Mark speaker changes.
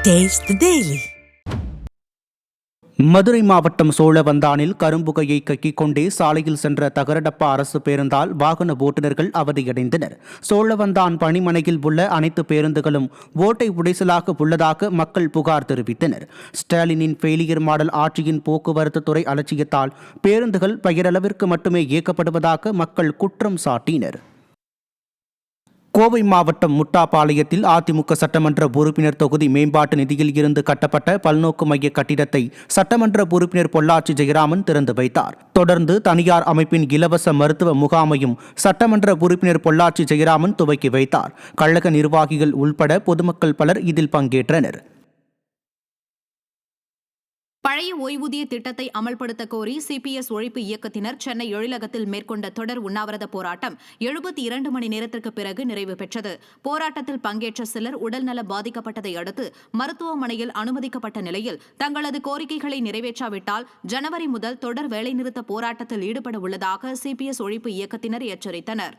Speaker 1: Taste the Daily.
Speaker 2: Madurai மாவட்டம் சோழவந்தானில் கரும்புகையை கக்கிக் கொண்டே சாலையில் சென்ற தகரடப்பா அரசு பேருந்தால் வாகன ஓட்டுநர்கள் அவதியடைந்தனர். சோழவந்தான் பணிமனையில் உள்ள அனைத்து பேருந்துகளும் ஓட்டை உடைசலாக உள்ளதாக மக்கள் புகார் தெரிவித்தனர். ஸ்டாலினின் ஃபெயிலியர் மாடல் ஆட்சியின் போக்குவரத்து துறை அலட்சியத்தால் பேருந்துகள் பெயரளவிற்கு மட்டுமே இயக்கப்படுவதாக மக்கள் குற்றம் சாட்டினர். கோவை மாவட்டம் முட்டாபாளையத்தில் அதிமுக சட்டமன்ற உறுப்பினர் தொகுதி மேம்பாட்டு நிதியில் இருந்து கட்டப்பட்ட பல்நோக்கு மைய கட்டிடத்தை சட்டமன்ற உறுப்பினர் பொள்ளாச்சி ஜெயராமன் திறந்து வைத்தார். தொடர்ந்து தனியார் அமைப்பின் இலவச மருத்துவ முகாமையும் சட்டமன்ற உறுப்பினர் பொள்ளாச்சி ஜெயராமன் துவக்கி வைத்தார். கழக நிர்வாகிகள் உள்பட பொதுமக்கள் பலர் இதில் பங்கேற்றனர்.
Speaker 3: பழைய ஓய்வூதிய திட்டத்தை அமல்படுத்த கோரி சிபிஎஸ் ஒழிப்பு இயக்கத்தினர் சென்னை எழிலகத்தில் மேற்கொண்ட தொடர் உண்ணாவிரத போராட்டம் 72 மணி நேரத்திற்கு பிறகு நிறைவு பெற்றது. போராட்டத்தில் பங்கேற்ற சிலர் உடல்நல பாதிக்கப்பட்டதை அடுத்து மருத்துவமனையில் அனுமதிக்கப்பட்ட நிலையில் தங்களது கோரிக்கைகளை நிறைவேற்றாவிட்டால் ஜனவரி முதல் தொடர் வேலைநிறுத்த போராட்டத்தில் ஈடுபட உள்ளதாக சிபிஎஸ் ஒழிப்பு இயக்கத்தினர் எச்சரித்தனர்.